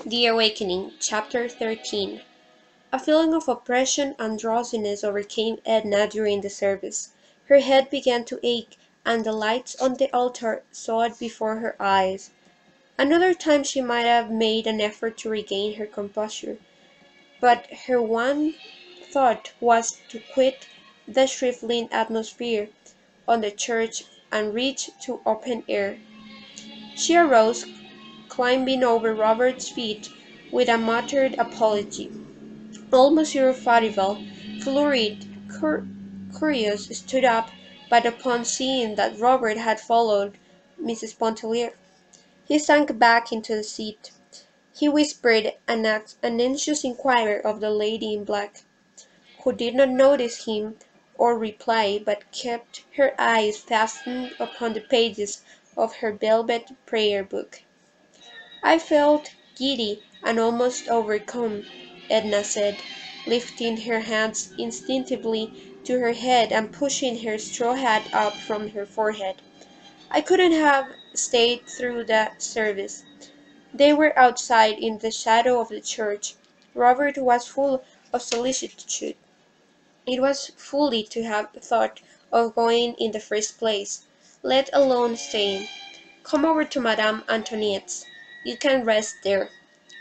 The Awakening, Chapter 13. A feeling of oppression and drowsiness overcame Edna during the service. Her head began to ache, and the lights on the altar soared before her eyes. Another time she might have made an effort to regain her composure, but her one thought was to quit the stifling atmosphere on the church and reach to open air. She arose, climbing over Robert's feet with a muttered apology. Old Monsieur Farival, flurried, curious, stood up, but upon seeing that Robert had followed Mrs. Pontellier, he sank back into the seat. He whispered an anxious inquiry of the lady in black, who did not notice him or reply, but kept her eyes fastened upon the pages of her velvet prayer book. I felt giddy and almost overcome, Edna said, lifting her hands instinctively to her head and pushing her straw hat up from her forehead. I couldn't have stayed through the service. They were outside in the shadow of the church. Robert was full of solicitude. It was folly to have thought of going in the first place, let alone staying. Come over to Madame Antoinette's. You can rest there.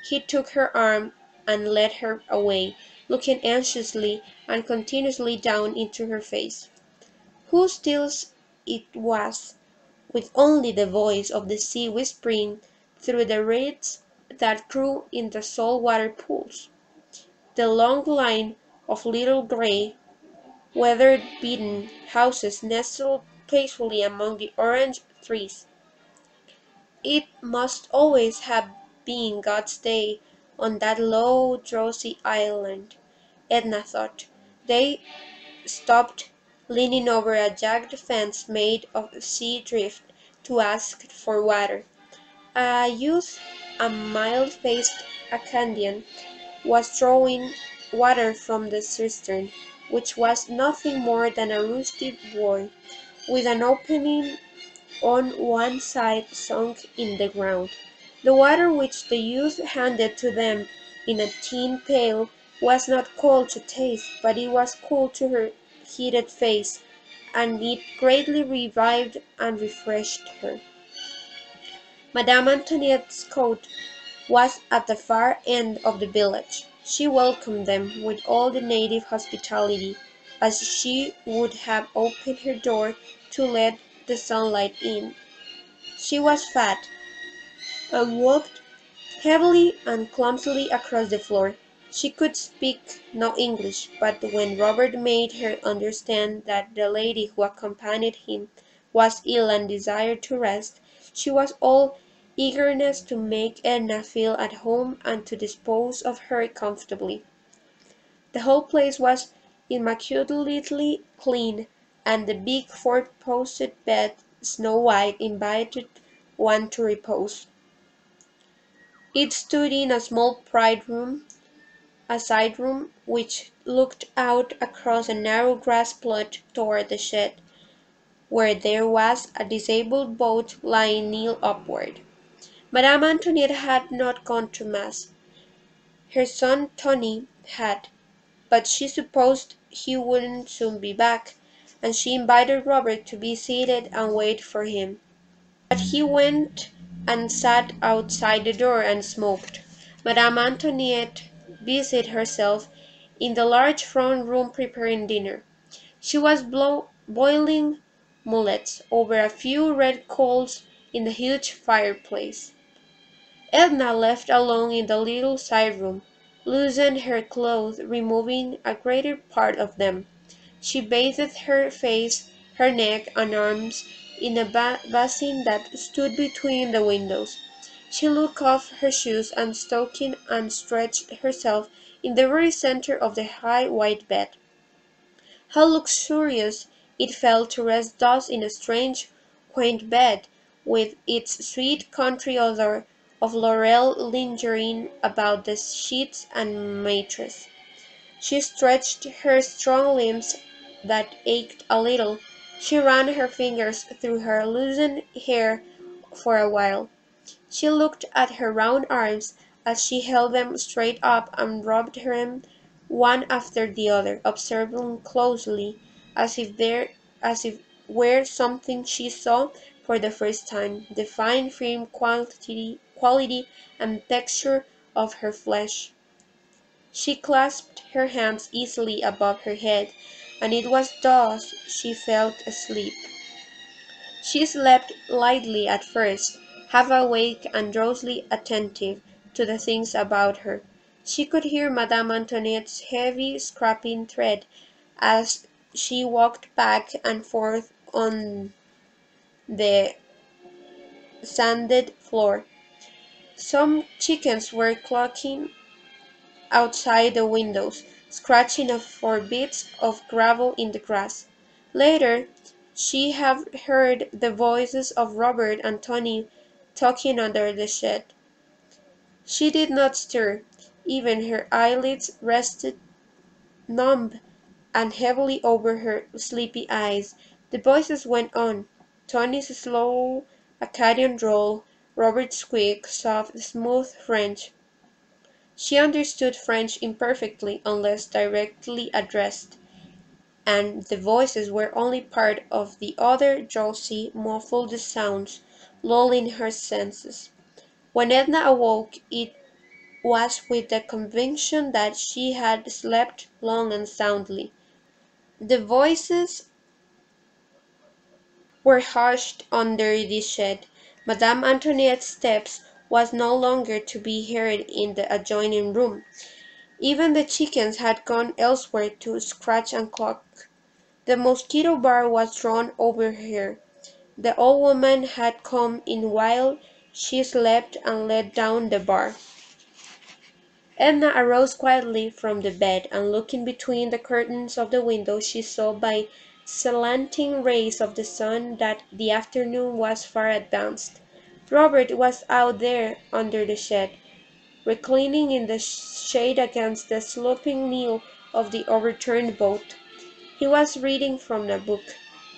He took her arm and led her away, looking anxiously and continuously down into her face. Who stills it was, with only the voice of the sea whispering through the reeds that grew in the salt-water pools. The long line of little grey, weather-beaten houses nestled peacefully among the orange trees. It must always have been God's day on that low, drowsy island, Edna thought. They stopped, leaning over a jagged fence made of sea drift, to ask for water. A youth, a mild-faced Acadian, was drawing water from the cistern, which was nothing more than a rusty boy, with an opening on one side sunk in the ground. The water which the youth handed to them in a tin pail was not cold to taste, but it was cool to her heated face, and it greatly revived and refreshed her. Madame Antoinette's court was at the far end of the village. She welcomed them with all the native hospitality, as she would have opened her door to let the sunlight in. She was fat, and walked heavily and clumsily across the floor. She could speak no English, but when Robert made her understand that the lady who accompanied him was ill and desired to rest, she was all eagerness to make Edna feel at home and to dispose of her comfortably. The whole place was immaculately clean, and the big four-posted bed, snow-white, invited one to repose. It stood in a small a side room, which looked out across a narrow grass plot toward the shed, where there was a disabled boat lying knee upward. Madame Antoinette had not gone to mass. Her son Tony had, but she supposed he wouldn't soon be back, and she invited Robert to be seated and wait for him. But he went and sat outside the door and smoked. Madame Antoinette busied herself in the large front room preparing dinner. She was boiling mullets over a few red coals in the huge fireplace. Edna, left alone in the little side room, loosened her clothes, removing a greater part of them. She bathed her face, her neck, and arms in a basin that stood between the windows. She took off her shoes and stocking and stretched herself in the very centre of the high white bed. How luxurious it felt to rest thus in a strange, quaint bed, with its sweet country odour of laurel lingering about the sheets and mattress. She stretched her strong limbs that ached a little. She ran her fingers through her loosened hair for a while. She looked at her round arms as she held them straight up and rubbed them one after the other, observing closely, as if were something she saw for the first time, the fine firm quality and texture of her flesh. She clasped her hands easily above her head, and it was thus she fell asleep. She slept lightly at first, half awake and drowsily attentive to the things about her. She could hear Madame Antoinette's heavy scraping tread as she walked back and forth on the sanded floor. Some chickens were clucking outside the windows, scratching for bits of gravel in the grass. Later, she had heard the voices of Robert and Tony talking under the shed. She did not stir. Even her eyelids rested numb and heavily over her sleepy eyes. The voices went on. Tony's slow Acadian drawl, Robert's quick, soft, smooth French. She understood French imperfectly unless directly addressed, and the voices were only part of the other drowsy, muffled sounds lulling her senses. When Edna awoke, it was with the conviction that she had slept long and soundly. The voices were hushed under the shed. Madame Antoinette's steps was no longer to be heard in the adjoining room. Even the chickens had gone elsewhere to scratch and cluck. The mosquito bar was drawn over her. The old woman had come in while she slept and let down the bar. Edna arose quietly from the bed, and looking between the curtains of the window she saw by slanting rays of the sun that the afternoon was far advanced. Robert was out there under the shed, reclining in the shade against the sloping keel of the overturned boat. He was reading from a book.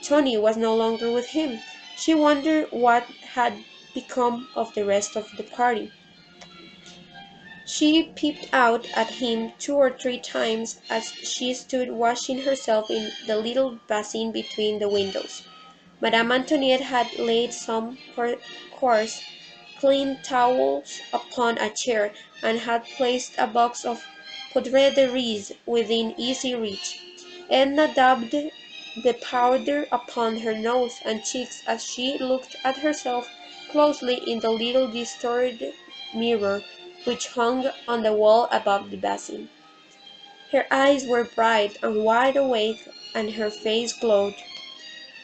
Tony was no longer with him. She wondered what had become of the rest of the party. She peeped out at him 2 or 3 times as she stood washing herself in the little basin between the windows. Madame Antoinette had laid some coarse, clean towels upon a chair, and had placed a box of poudre de riz within easy reach. Edna dabbed the powder upon her nose and cheeks as she looked at herself closely in the little distorted mirror which hung on the wall above the basin. Her eyes were bright and wide awake, and her face glowed.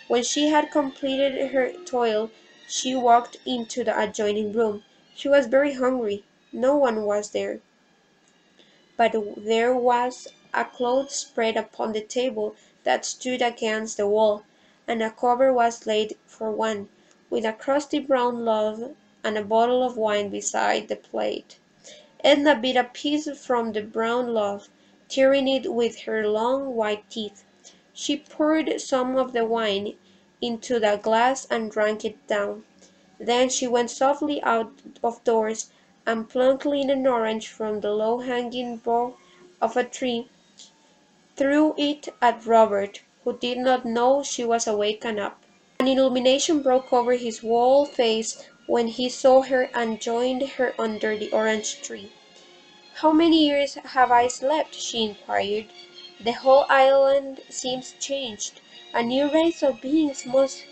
When she had completed her toil, she walked into the adjoining room. She was very hungry. No one was there, but there was a cloth spread upon the table that stood against the wall, and a cover was laid for one, with a crusty brown loaf and a bottle of wine beside the plate. Edna bit a piece from the brown loaf, tearing it with her long white teeth. She poured some of the wine into the glass and drank it down. Then she went softly out of doors and plucking an orange from the low-hanging bough of a tree, threw it at Robert, who did not know she was awake and up. An illumination broke over his whole face when he saw her and joined her under the orange tree. "How many years have I slept?" she inquired. "The whole island seems changed. A new race of beings must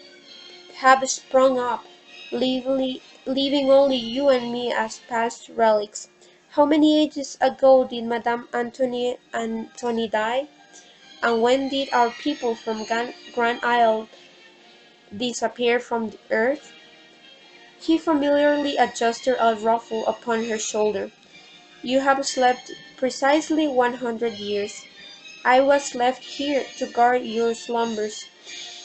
have sprung up, leaving only you and me as past relics. How many ages ago did Madame Antoinette and Tony die? And when did our people from Grand Isle disappear from the earth?" He familiarly adjusted a ruffle upon her shoulder. "You have slept precisely 100 years. I was left here to guard your slumbers,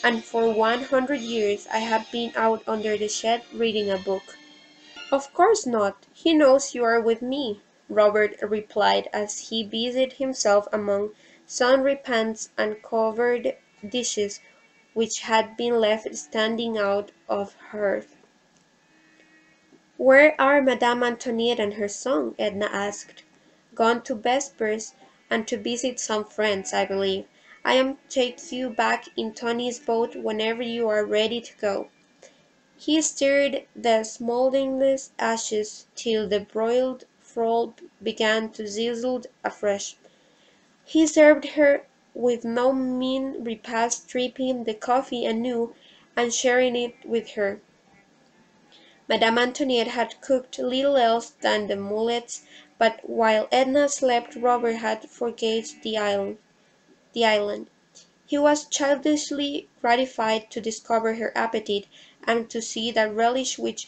and for 100 years I have been out under the shed reading a book." "Of course not. He knows you are with me," Robert replied as he busied himself among sundry pans and covered dishes which had been left standing out of hearth. "Where are Madame Antoinette and her son?" Edna asked. "Gone to vespers, and to visit some friends, I believe. I am to take you back in Tony's boat whenever you are ready to go." He stirred the smouldering ashes till the broiled fowl began to sizzle afresh. He served her with no mean repast, dripping the coffee anew and sharing it with her. Madame Antoinette had cooked little else than the mullets, but while Edna slept Robert had foraged the island. He was childishly gratified to discover her appetite, and to see the relish with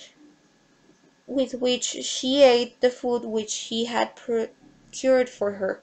which she ate the food which he had procured for her.